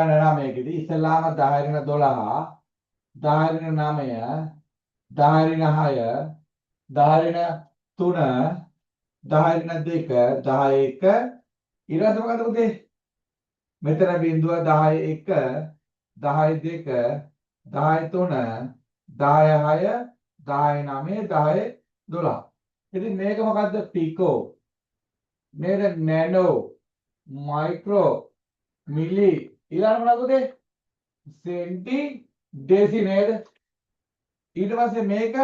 9 ඉස්සෙල්ලාම 10 12 10 9 10 6 10 3 10 2 10 1 ඊට පස්සේ මොකද පුතේ මෙතන බිඳුව 10 1 10 2 10 3 10 6 10 9 10 12 ඉතින් මේක මොකද්ද පිකෝ නේද නැනෝ මයික්‍රෝ මිලි ඊළඟ මොනවද පුතේ සෙන්ටි ඩෙසි නේද ඊට පස්සේ මේක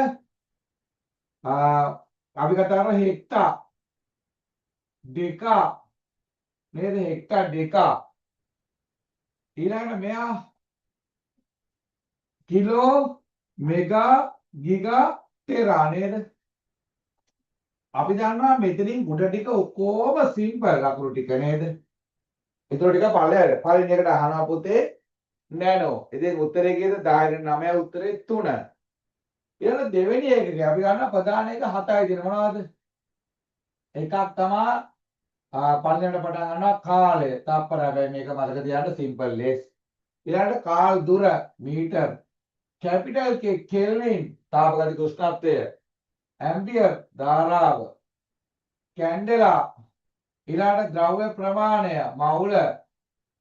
අපි කතා කරා හෙක්ටා ඩෙකා නේද හෙක්ටා ඩෙකා ඊළඟට මෙයා කිලෝ මෙගා ගිගා ටෙරා නේද අපි දන්නවා මෙතනින් උඩ ටික ඔක්කොම සිම්පල් අකුරු ටික නේද ඒතර ටික පළයට පළවෙනි එකට අහනවා පුතේ නැනෝ ඉතින් උත්තරේ කීයද 10 9 උත්තරේ 3 ඊළඟ දෙවෙනි එකේ අපි ගන්න ප්‍රධාන එක 7යි දෙන මොනවද එකක් තමයි පළවෙනිට පටන් ගන්නවා කාලය තප්පර හැබැයි මේක මතක තියාගන්න සිම්පල් ලෙස් ඊළඟට කාල් දුර මීටර් කැපිටල් K කෙල්වින් තාපගතික උෂ්ණත්වය ඇම්පියර් ධාරාව කැන්ඩෙලා ඊළඟට ද්‍රව්‍ය ප්‍රමාණය මවුල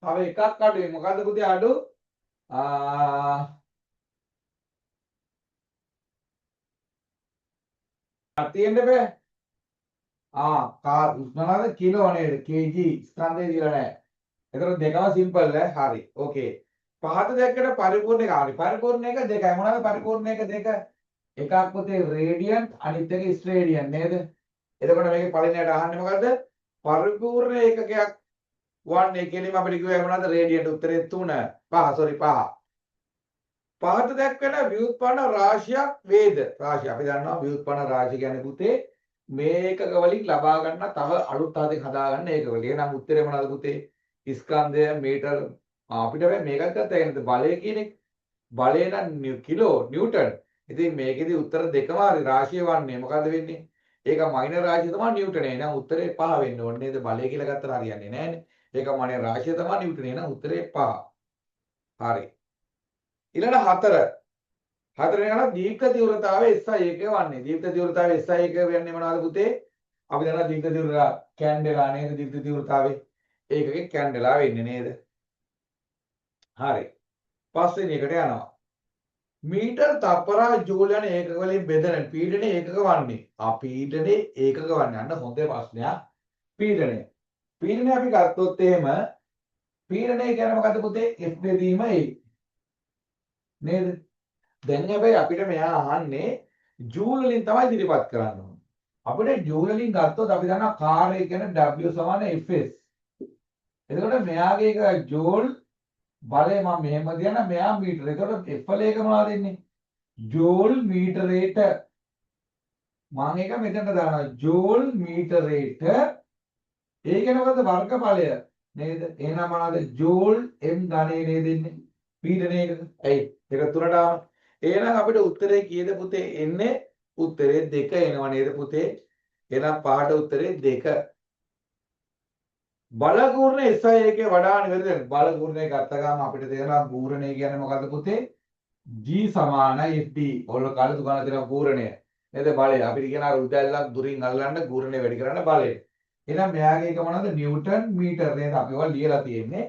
තව එකක් අඩුයි මොකද්ද පුතේ අඩු තියෙන්න බෑ මොනවාද කිලෝ නේද kg ස්කන්ධය දීලා නැහැ එතකොට දෙකම සිම්පල් ඈ හරි ඕකේ පහත දැක්කට පරිපූර්ණ එක හරි පරිපූර්ණ එක දෙකයි මොනවාද පරිපූර්ණ එක දෙක එකක් පුතේ රේඩියන් අනිත් එක ස්ට්‍රේඩියන් නේද එතකොට මේකේ පළවෙනියට අහන්නේ මොකද්ද පරිපූර්ණ ඒකකයක් වන්නේ කෙලින්ම අපිට කිව්වේ මොනවද රේඩියන්ට උත්තරේ 3 5 පහත දැක්වෙන ව්‍යුත්පන්න රාශියක් වේද රාශිය අපි දන්නවා ව්‍යුත්පන්න රාශිය කියන්නේ පුතේ මේකක වලින් ලබා ගන්න තව අලුත් ආදෙක හදා ගන්න ඒකවල. එහෙනම් උත්තරේ මොනවද පුතේ? ස්කන්ධය මීටර අපිට මේකත් ගත්තා කියන්නේ බලය කියන එක. බලය නම් කිලෝ නිව්ටන්. ඉතින් මේකෙදි උත්තර දෙකම හරි රාශිය වන්නේ මොකද්ද වෙන්නේ? ඒක මයිනර් රාශිය තමයි නිව්ටන්. එහෙනම් උත්තරේ 5 වෙන්න ඕනේ නේද? බලය කියලා ගත්තට හරියන්නේ නැහැ නේ. ඒක මයිනර් රාශිය තමයි නිව්ටන්. එහෙනම් උත්තරේ 5. හරි. ඊළඟ 4 හතරෙන් යන දීර්ඝ තීව්‍රතාවය SI එකේ වන්නේ. දීර්ඝ තීව්‍රතාවය SI එකේ වෙන්නේ මොනවද පුතේ? අපි දන්නවා දීර්ඝ තීව්‍රතාව කැන්ඩෙලා නේද? දීර්ඝ තීව්‍රතාවය ඒකකේ කැන්ඩෙලා වෙන්නේ නේද? හරි. පස්වෙනි එකට යනවා. මීටර් තප්පරා ජූල් යන ඒකක වලින් බෙදෙන පීඩනයේ ඒකක වන්නේ. පීඩනයේ ඒකක වන්නේ. අන්න හොඳ ප්‍රශ්නයක්. පීඩනය. පීඩනය අපි ගත්තොත් එහෙම පීඩනය කියන්නේ මොකද්ද පුතේ? F බෙදීම A. නේද? දැන් හැබැයි අපිට මෙයා අහන්නේ ජූල් වලින් තමයි ඉදිරිපත් කරන්න ඕනේ. අපිට ජූල් වලින් ගත්තොත් අපි දන්නවා කාර්ය කියන්නේ W = Fs. එතකොට මෙයාගේ එක ජූල් බලය මම මෙහෙම දියන මෙයා මීටර. එතකොට F වල එක මොනවද දෙන්නේ? ජූල් මීටරේට මම එක මෙතනට දානවා ජූල් මීටරේට ඒ කියන්නේ මොකද්ද වර්ගඵලය නේද? එහෙනම් මොනවද ජූල් m ඝනය නේද දෙන්නේ? පීඩනයක. ඇයි? ඒක තුනට ආව එහෙනම් අපිට උත්තරේ කීයද පුතේ එන්නේ උත්තරේ 2 එනවා නේද පුතේ එහෙනම් පහට උත්තරේ 2 බලගූර්ණ SI එකේ වඩා නිවැරදි බලගූර්ණය ගත්ත ගමන් අපිට තේරෙනවා ගූර්ණය කියන්නේ මොකද්ද පුතේ G = FD ඔයගොල්ලෝ කාලේ දුකන තියෙනවා ගූර්ණය නේද බලය අපිට කියන අර උදැල්ලක් දුරින් අල්ලන්න ගූර්ණය වැඩි කරන්න බලය එහෙනම් මෙයාගේ එක මොනවද නිව්ටන් මීටර නේද අපි ඔය ලියලා තියෙන්නේ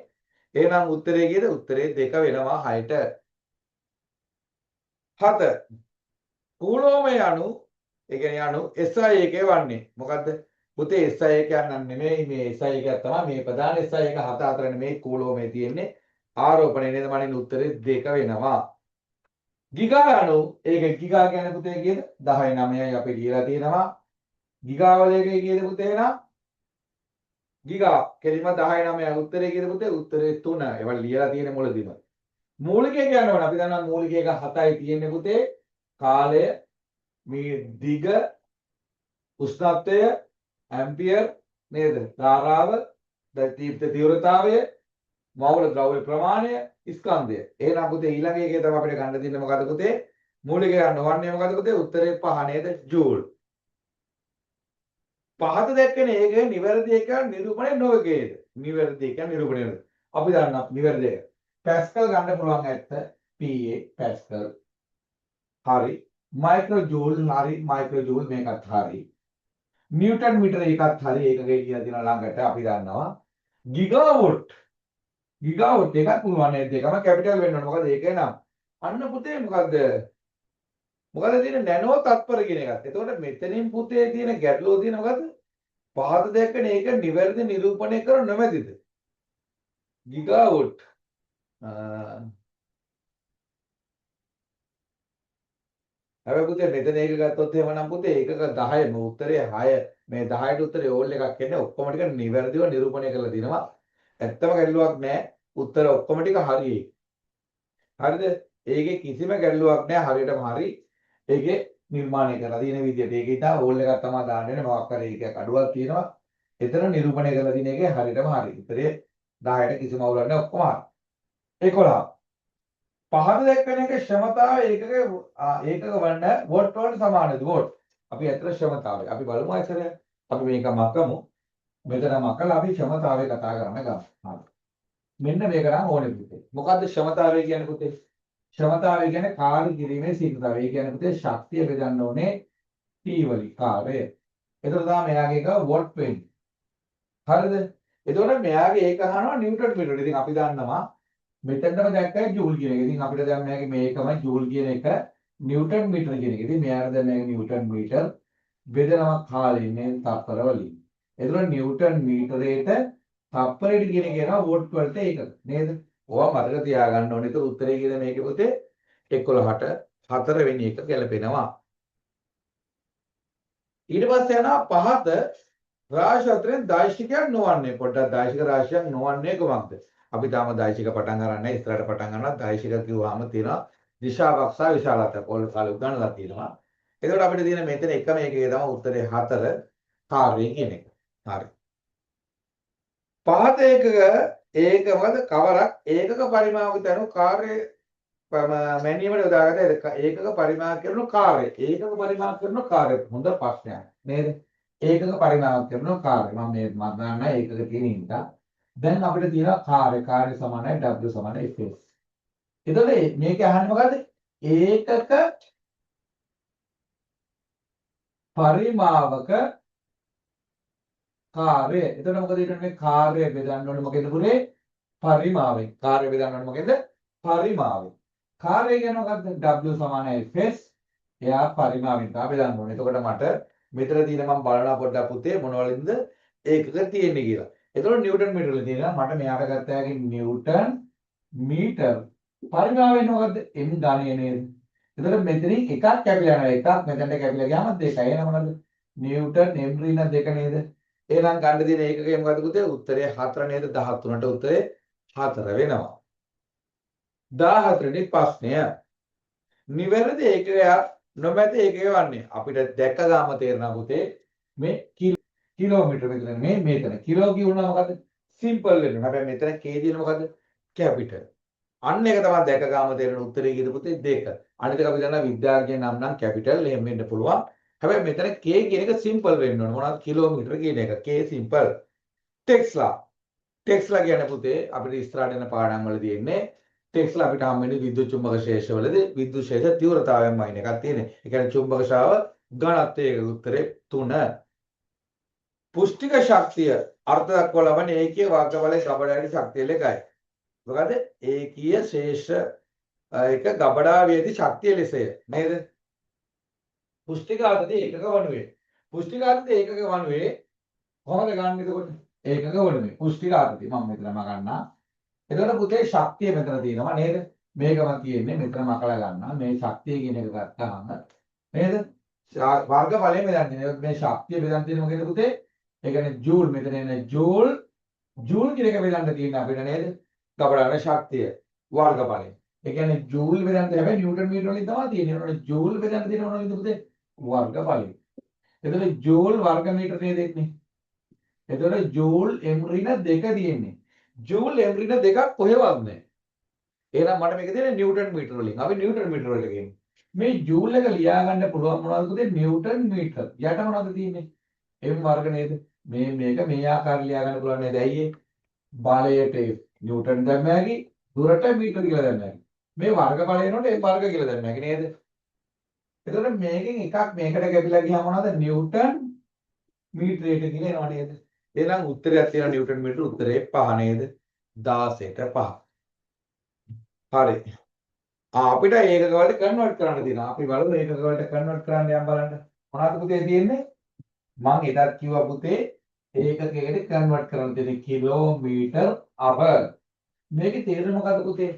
එහෙනම් උත්තරේ කීයද උත්තරේ 2 වෙනවා 6ට 7 කූලෝමය අණු ඒ කියන්නේ අණු SI එකේ වන්නේ මොකද්ද පුතේ SI එක යන්න නෙමෙයි මේ SI එකක් තමයි මේ ප්‍රධාන SI එක 7 අතර නෙමෙයි කූලෝමය තියෙන්නේ ආරෝපණය නේද මනින්න උත්තරේ 2 වෙනවා ගිගා අණු ඒක ගිගා කියන්නේ පුතේ කීයද 10 9යි අපි ලියලා තියෙනවා ගිගා වල එකේ කීයද පුතේ නා ගිගා කෙලිම 10 9යි උත්තරේ කීයද පුතේ උත්තරේ 3 ඒවා ලියලා තියෙන මුලදීම මූලිකය කියනවනේ අපි දන්නවා මූලිකය එක 7යි තියෙන්නේ පුතේ කාලය මේ දිග උෂ්ණත්වය ඇම්පියර් නේද ධාරාව තීව්‍රතාවය මවුල ද්‍රව්‍ය ප්‍රමාණය ස්කන්ධය එහෙනම් පුතේ ඊළඟ එකේ තමයි අපිට ගන්න තියෙන්නේ මොකද්ද පුතේ මූලිකය ගන්නවන්නේ මොකද්ද පුතේ උත්තරේ 5 නේද ජූල් පහත දැක්කනේ ඒකේ නිවැරදි එක නිරූපණය නොවේද නිවැරදි එක නිරූපණය අපි දන්නවා නිවැරදි එක පැස්කල් ගන්න පුළුවන් ඇත්ත PA පැස්කල් හරි මයික්‍රෝජූල් හරි මයික්‍රෝජූල් මේකත් හරි නිව්ටන් මීටර එකත් හරි ඒකකේ කියලා තියෙන ළඟට අපි දන්නවා ගිගාවොට් එකක් පුළුවන් නේද දෙකම කැපිටල් වෙන්න ඕන මොකද ඒකේ නම් අන්න පුතේ මොකද්ද තියෙන නැනෝ තත්පර කියන එකත් එතකොට මෙතනින් පුතේ තියෙන ගැටලුව තියෙන මොකද්ද පහත දැක්කනේ ඒක නිවැරදි නිරූපණය කර නොමැතිද ගිගාවොට් හැබැයි පුතේ මෙතන ඒක ගත්තොත් එහෙමනම් පුතේ ඒකක 10 මේ උත්තරේ 6 මේ 10ට උත්තරේ ඕල් එකක් එන්නේ ඔක්කොම ටික නිවැරදිව නිරූපණය කරලා දිනවා ඇත්තම ගැටලුවක් නැහැ උත්තර ඔක්කොම ටික හරියි හරිද ඒකේ කිසිම ගැටලුවක් නැහැ හරියටම හරි ඒකේ නිර්මාණය කරලා තියෙන විදිහට ඒකේ ඉතින් ඕල් එකක් තමයි දාන්නේ මොකක් හරි එකක් අඩුවක් තියෙනවා එතන නිරූපණය කරලා තියෙන එකේ හරියටම හරි උත්තරේ 10ට කිසිම අවුලක් නැහැ ඔක්කොම හරි 11 පහත දැක්වෙන එකේ ක්ෂමතාව ඒකක වන්න වෝට් වලට සමානද වෝට් අපි අතර ක්ෂමතාවය අපි බලමු ඇසරේ අපි මේක මකමු මෙතන මකලා අපි ක්ෂමතාවය කතා කරන්න ගමු හරි මෙන්න මේක නම් ඕනේ පුතේ මොකද්ද ක්ෂමතාවය කියන්නේ පුතේ ක්ෂමතාවය කියන්නේ කාර්ය කිරීමේ ශීඝ්‍රතාවය ඒ කියන්නේ පුතේ ශක්තිය බෙදන්න ඕනේ T වලින් කාර්යය එතකොට තමයි මෙයාගේ එක වෝට් වෙන්නේ හරිද එතකොට මෙයාගේ ඒක අහනවා නිව්ටන් මීටර ඉතින් අපි දන්නවා මෙතනම දැක්කයි ජූල් කියන එක. ඉතින් අපිට දැන් මේකම ජූල් කියන එක නිව්ටන් මීටර කියන එක. ඉතින් මෙයාට දැන් මේක නිව්ටන් මීටර බෙදනවා කාලේ ඉන්නේ තප්පර වලින්. එතකොට නිව්ටන් මීටරේට තප්පරයට කියන එක එනවා වෝට් වලට ඒකක නේද? ඕවා මතක තියාගන්න ඕනේ. ඒක උත්තරේ කියන මේකේ පුතේ 11ට 4 වෙනි එක ගැලපෙනවා. ඊට පස්සේ යනවා පහත රාශි අතරින් දායිශිකයක් නොවන්නේ. පොඩ්ඩක් දායිශික රාශියක් නොවන්නේ කොහොමද? අපි තාම දායිශික පටන් ගන්නෑ ඉස්සරහට පටන් ගන්නවා දායිශික කිව්වහම තියෙනවා දිශාවක් සහ විශාලත්වය පොල් කාලේ උගන්වලා තියෙනවා එතකොට අපිට තියෙන මෙතන එකම එකේ තමයි උත්තරේ 4 කාර්යය කියන එක හරි පහත ඒක මොකද කවරක් ඒකක පරිමාවක තනු කාර්ය මැනීමට යොදාගත ඒකක පරිමාව කරන කාර්ය ඒකක පරිමාව කරන කාර්ය හොඳ ප්‍රශ්නයක් නේද ඒකක පරිමාව කරන කාර්ය මම මේ මතන්න ඒකක තියෙන ඉඳලා දැන් අපිට තියෙනවා කාර්ය සමානයි W සමානයි Fs. එතකොට මේක අහන්නේ මොකද්ද? ඒකක පරිමාවක කාර්ය. එතකොට මොකද ඊට මේ කාර්ය බෙදන්න ඕනේ මොකේද පුරේ? පරිමාවෙන්. කාර්ය බෙදන්න ඕනේ මොකේද? පරිමාවෙන්. කාර්ය කියන්නේ මොකද්ද? W සමානයි Fs. එයා පරිමාවෙන් තමයි බෙදන්න ඕනේ. එතකොට මට මෙතන තියෙන මම බලනවා පොඩ්ඩක් පුතේ මොනවලින්ද ඒකක තියෙන්නේ කියලා. එතකොට නිව්ටන් මීටර වල තියෙනවා මට මෙයාට ගත්ත හැකි නිව්ටන් මීටර පරිමාවෙන් මොකද්ද m ධනය නේද එතකොට මෙතනින් එකක් කැපිලා යනවා එකක් මෙතනට කැපිලා ගියාම දෙකයි එන මොනවද නිව්ටන් m ඍණ 2 නේද එහෙනම් ගන්න තියෙන ඒකකය මොකද්ද පුතේ උත්තරේ 4 නේද 13ට උත්තරේ 4 වෙනවා 14 වෙනි ප්‍රශ්නය නිවැරදි ඒකකයක් නොමැති ඒකකය වන්නේ අපිට දැක්ක ගාම තේරෙනවා පුතේ මේ කිලෝමීටර මෙතන මෙතන කිලෝ කියුණා මොකද්ද සිම්පල් වෙනවා හැබැයි මෙතන k දින මොකද්ද කැපිටල් අන්න ඒක තමයි දැක ගාම තේරෙන උත්තරේ කීයද පුතේ 2 අනිත් එක අපි දන්නා විද්‍යාඥයන් නම් කැපිටල් එහෙම වෙන්න පුළුවන් හැබැයි මෙතන k කියන එක සිම්පල් වෙන්න ඕන මොනවද කිලෝමීටර කියන එක k සිම්පල් ටෙස්ලා කියන්නේ පුතේ අපිට ඉස්සරහට යන පාඩම් වලදී එන්නේ ටෙස්ලා අපිට හම් වෙන්නේ විද්‍යුත් චුම්බක ශේෂවලදී විද්‍යුත් ශේෂ තීව්‍රතාවයෙන් වයින් එකක් තියෙන්නේ ඒ කියන්නේ චුම්බක ශාව ඝනත්වයේ උත්තරේ 3 පුෂ්ටික ශක්තිය අර්ථ දක්වා ලබන ඒකීය වර්ගඵලයේ ගබඩාවේ ශක්තිය ලෙසයි. මොකද ඒකීය ශේෂ එක ගබඩාවේදී ශක්තිය ලෙසය නේද? පුෂ්ටික ආතතිය ඒකක වනුවේ. පුෂ්ටික ආතතිය ඒකක වනුවේ කොහොමද ගන්න එතකොට? ඒකක වනුවේ. පුෂ්ටික ආතතිය මම මෙතනම ගන්නවා. එතකොට පුතේ ශක්තිය මෙතන තියෙනවා නේද? මේකම තියෙන්නේ මෙතන මකලා ගන්නවා. මේ ශක්තිය කියන එක ගත්තාම නේද? වර්ගඵලයෙන් බෙදන්නේ. මේ ශක්තිය බෙදන් තියෙන්නේ මොකේද පුතේ? ඒ කියන්නේ ජූල් මෙතන එන ජූල් කියන එක බෙදන්න තියෙන අපිට නේද? ගබඩාවේ ශක්තිය වර්ගඵලය. ඒ කියන්නේ ජූල් බෙදන්න හැබැයි නිව්ටන් මීටර වලින් තමයි තියෙන්නේ. ඒනොට ජූල් බෙදන්න තියෙන මොනවද පුතේ? වර්ගඵලය. එතකොට ජූල් වර්ග මීටර නේද එන්නේ? එතකොට ජූල් m ඍණ 2 තියෙන්නේ. ජූල් m ඍණ 2ක් කොහෙවත් නැහැ. එහෙනම් මට මේක තියෙන්නේ නිව්ටන් මීටර වලින්. අපි නිව්ටන් මීටර වලට ගියමු. මේ ජූල් එක ලියා ගන්න පුළුවන් මොනවද පුතේ? නිව්ටන් මීටර. යට මොනවද තියෙන්නේ? m වර්ග නේද? මේක මේ ආකාරයට ලියා ගන්න පුළුවන් නේද? ඇයි ඒ බලයට නිව්ටන් දැම්මෑකි දුරට මීටර කියලා දැම්මා හැකි. මේ වර්ගඵලය එනකොට ඒ වර්ග කියලා දැම්මා හැකි නේද? එතකොට මේකෙන් එකක් මේකට කැපිලා ගියාම මොනවද? නිව්ටන් මීටරයට කියලා එනවා නේද? එහෙනම් උත්තරයක් තියෙනවා නිව්ටන් මීටර උත්තරේ 5 නේද? 16ට 5. හරි. අපිට ඒකක වලට කන්වර්ට් කරන්න තියෙනවා. අපි බලමු ඒකක වලට කන්වර්ට් කරන්න යන්න බලන්න. මොනවද පුතේ තියෙන්නේ? මම එදත් කිව්වා පුතේ ඒකකයකට කන්වර්ට් කරන්න තියෙන්නේ කිලෝමීටර් hour. මේකේ තේරුම මොකද්ද පුතේ?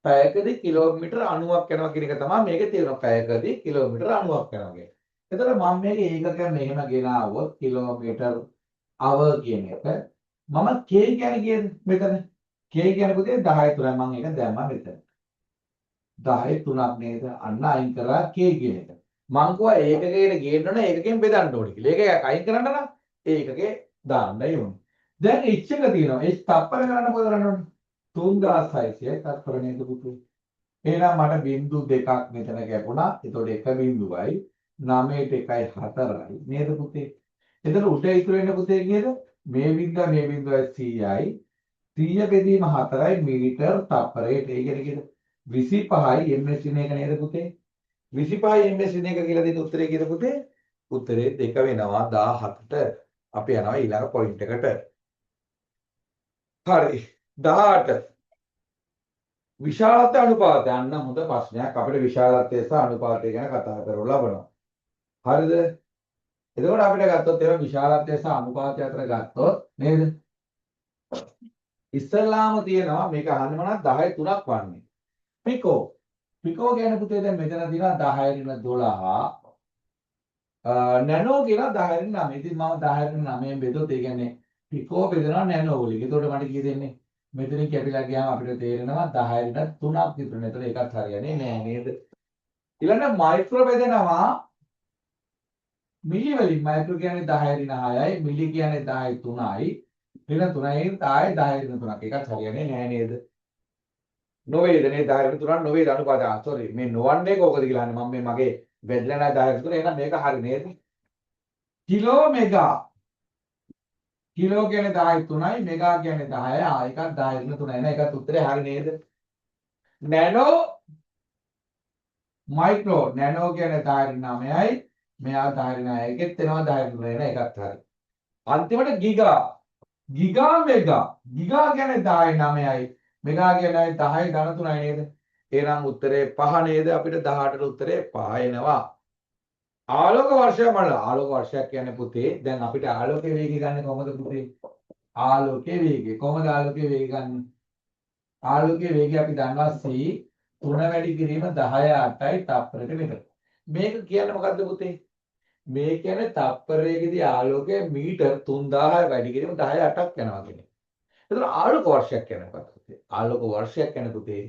පැයකදී කිලෝමීටර් 90ක් යනවා කියන එක තමයි මේකේ තේරුම. පැයකදී කිලෝමීටර් 90ක් යනවා කියන්නේ. එතකොට මම මේක ඒකකයක් මෙහෙම ගෙනාවොත් කිලෝමීටර් hour කියන එක මම k කියන්නේ කීයද මෙතන? k කියන්නේ පුතේ 10 3යි මම ඒක දැම්මා මෙතන. 10 3ක් නේද? අන්න අයින් කරා k කියන එක. මං කිව්වා ඒකකයට ගේන්න ඕන ඒකකෙන් බෙදන්න ඕනේ කියලා. ඒකයක් අයින් කරන්න නම් ඒකකේ දාන්නයි ඕනේ. දැන් h එක තියෙනවා. h තප්පර කරන්න මොකද කරන්න ඕනේ? 3600යි තත්පර නේද පුතේ? එහෙනම් මට බිංදු දෙකක් මෙතන කැපුණා. එතකොට එක බිංදුවයි 9ට 1යි 4යි නේද පුතේ? එතකොට උඩ ඉතුරු වෙන පුතේ කීයද? මේ බිංදුවයි 100යි. 100 බෙදීම 4යි මීටර් තප්පරයට. ඒ කියන්නේ කීයද? 25යි ms දින එක නේද පුතේ? 25යි ms දින එක කියලා දෙන උත්තරේ කීයද පුතේ? උත්තරේ 2 වෙනවා 17ට. අපි යනවා ඊළඟ පොයින්ට් එකට. හරි. 18 විශාලත්ව අනුපාතය. අන්න හොඳ ප්‍රශ්නයක්. අපිට විශාලත්වය සහ අනුපාතය ගැන කතා කරලා ලබනවා. හරිද? එතකොට අපිට ගත්තොත් එහෙනම් විශාලත්වය සහ අනුපාතය අතර ගත්තොත් නේද? ඉස්සල්ලාම තියෙනවා මේක අහන්නේ මොනවද 10 3ක් වන්නේ. පිකෝ. පිකෝ කියන්නේ පුතේ දැන් මෙතන තියෙනවා 10 ඍණ 12. නැනෝ කියලා 10 ඍණ 9. ඉතින් මම 10 ඍණ 9 බෙදුවොත් ඒ කියන්නේ පිකෝ බෙදනවා නැනෝ වලින්. එතකොට මට කී දෙන්නේ? මෙතනින් කැපිලා ගියාම අපිට තේරෙනවා 10 ඍණ 3ක් විතර. එතකොට ඒකත් හරියන්නේ නෑ නේද? ඊළඟ මයික්‍රෝ බෙදනවා මිලි වලින්. මයික්‍රෝ කියන්නේ 10 ඍණ 6යි, මිලි කියන්නේ 10 3යි. ඍණ 3යි ආයේ 10 ඍණ 3ක්. ඒකත් හරියන්නේ නෑ නේද? නොවේද නේ 10 ඍණ 3ක් නොවේද අනුපාතය. සෝරි මේ නොවන්නේ කොහොමද කියලා අහන්නේ. මම මේ මගේ බෙදලා නැහැ 10 ඍණ 3. එහෙනම් මේක හරි නේද? Kilo mega. කිලෝ කියන්නේ 10 3යි, මෙගා කියන්නේ 10යි. එකක් 10 ඍණ 3යි නේ. ඒකත් උත්තරේ හරි නේද? Nano micro. නැනෝ කියන්නේ 10 ඍණ 9යි. මෙයා 10 ඍණ 9යි. එකෙත් එනවා 10 ඍණ 9 නේ. ඒකත් හරි. අන්තිමට ගිගා. ගිගා මෙගා. ගිගා කියන්නේ 10යි 9යි. මෙගා කියන්නේ 10යි ධන 3යි නේද? එහෙනම් උත්තරේ 5 නේද? අපිට 18ට උත්තරේ 5 එනවා. ආලෝක වර්ෂය මඩල. ආලෝක වර්ෂයක් කියන්නේ පුතේ දැන් අපිට ආලෝකයේ වේගය ගන්න කොහොමද පුතේ? ආලෝකයේ වේගය. කොහොමද ආලෝකයේ වේගය ගන්න? ආලෝකයේ වේගය අපි දන්නවා c 3 වැඩි කිරීම 10 8යි තප්පරයකට මෙතන. මේක කියන්නේ මොකද්ද පුතේ? මේ කියන්නේ තප්පරයකදී ආලෝකය මීටර් 3000 වැඩි කිරීම 10 8ක් යනවා කියන්නේ. එතන ආලෝක වර්ෂයක් කියන්නේ මොකක්ද පුතේ? ආලෝක වර්ෂයක් කියන්නේ පුතේ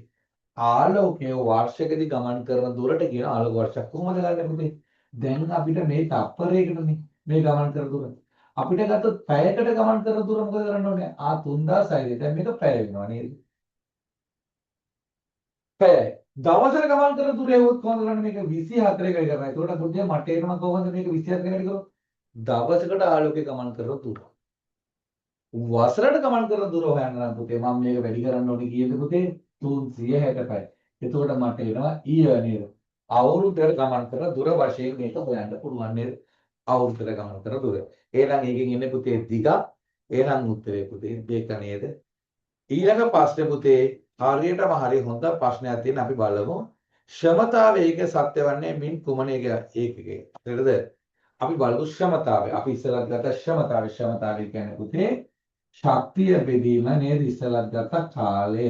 ආලෝකය වර්ෂයකදී ගමන් කරන දුරට කියන ආලෝක වර්ෂයක්. කොහොමද ගන්නේ පුතේ? දැන් අපිට මේ තප්පරයකටනේ මේ ගමන් කරන දුර. අපිට ගත්තොත් පැයකට ගමන් කරන දුර මොකද කරන්න ඕනේ? 3600. දැන් මේක පැය වෙනවා නේද? පැයයි. දවසට ගමන් කරන දුර එවොත් කොහොමද කරන්නේ? මේක 24 කට කරනවා. ඒකට පුතේ මට එනවා කොහොමද මේක 24 කට කරොත්? දවසකට ආලෝකය ගමන් කරන දුර. වසරට ගමන් කරන දුර හොයන්න නම් පුතේ මම මේක වැඩි කරන්න ඕනේ කීයද පුතේ? 365. එතකොට මට එනවා ඊය නේද? අවුරුද්දකට ගමන් කරන දුර වශයෙන් මේක හොයන්න පුළුවන් නේද? අවුරුද්දකට ගමන් කරන දුර. එහෙනම් ඒකෙන් ඉන්නේ පුතේ දිග. එහෙනම් උත්තරේ පුතේ 2 නේද? ඊළඟ ප්‍රශ්නේ පුතේ හරියටම හරි හොඳ ප්‍රශ්නයක් තියෙන අපි බලමු. ක්ෂමතාව ඒකේ සත්‍ය වන්නේ මින් කුමන ඒකකේ. හරිද? අපි බලමු ක්ෂමතාවය. අපි ඉස්සරහට ගත්ත ක්ෂමතාවය. ක්ෂමතාවය කියන්නේ පුතේ ශක්තිය බෙදීම නේද? ඉස්සරහට ගත්ත කාලය.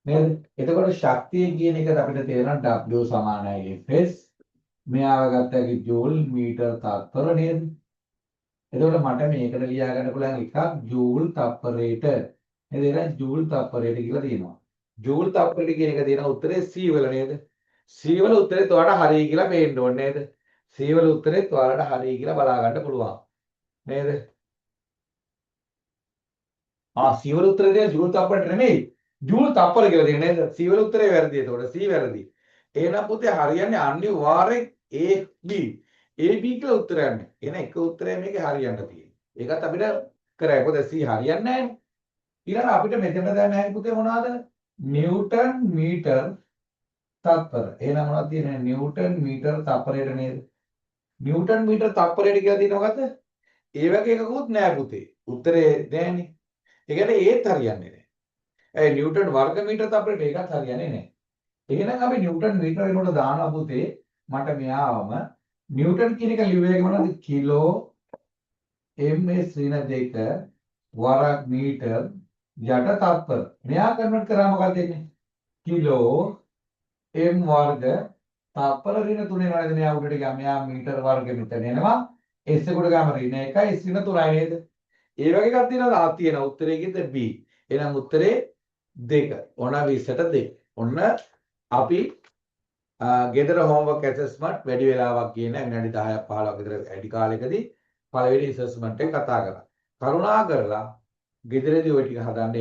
නේද? එතකොට ශක්තිය කියන එකට අපිට තේරෙනවා W සමානයි Fs. මෙයාව ගත්තකි ජූල් මීටර් තත්පර නේද? එතකොට මට මේකට ලියා ගන්න පුළුවන් එකක් ජූල් තප්පරයට. නේද? එහෙනම් ජූල් තප්පරයට කියලා තියෙනවා. ජූල් තප්පරයට කියන එක තියෙන උත්තරේ C වල නේද? C වල උත්තරේ ඔයාලට හරියි කියලා පේන්න ඕනේ නේද? C වල උත්තරේ ඔයාලට හරියි කියලා බලා ගන්න පුළුවන්. නේද? C වල උත්තරේ දෙන ජූල් තප්පරයට නෙමෙයි. ජූල් තප්පර කියලා තියෙන නේද? C වල උත්තරේ වැරදි. එතකොට C වැරදි. එහෙනම් පුතේ හරියන්නේ අනිවාර්යෙන් AB. AB කියලා උත්තරයක් නෑ. එහෙනම් එක උත්තරයක් මේකේ හරියන්න තියෙන්නේ. ඒකත් අපිට කරා. මොකද C හරියන්නේ නෑනේ. ඊළඟ අපිට මෙතන දැන් නැහැ පුතේ මොනවද? නිව්ටන් මීටර් තත්පර. එහෙනම් මොනවද තියෙන්නේ? නිව්ටන් මීටර් තප්පරයට නේද? නිව්ටන් මීටර් තප්පරයට කියලා තියෙන මොකද්ද? ඒ වගේ එකකුත් නෑ පුතේ. උත්තරේ නෑනේ. ඒ කියන්නේ ඒත් හරියන්නේ නෑ. ඒ නිව්ටන් වර්ග මීටර තප්පරයට ඒකත් හරියන්නේ නෑ. එහෙනම් අපි නිව්ටන් මීටර වෙනකොට දානවා පුතේ මට මෙයාවම නිව්ටන් කියන එක ලිව්වේ මොනවද? කිලෝ ms ඍණ 2 වරක් මීටර යට තත්පර. මෙයා කන්වර්ට් කරා මොකක්ද එන්නේ? කිලෝ m වර්ග තප්පර ඍණ 3 වෙනවද? මෙයා උඩට ගියා. මෙයා මීටර වර්ග මෙතන එනවා. s එකට ගාම ඍණ 1යි s ඍණ 3යි නේද? ඒ වගේ එකක් තියෙනවා. ආ තියෙනවා. උත්තරේ කිව්ද B. එහෙනම් උත්තරේ 2. ඔන්න 20ට 2. ඔන්න අපි ගෙදර හෝම්වර්ක් ඇසස්මන්ට් වැඩි වෙලාවක් කියන විනාඩි 10ක් 15ක් විතර වැඩි කාලෙකදී පළවෙනි ඇසස්මන්ට් එක කතා කරා. කරුණා කරලා ගෙදරදී ওই ටික හදන්න.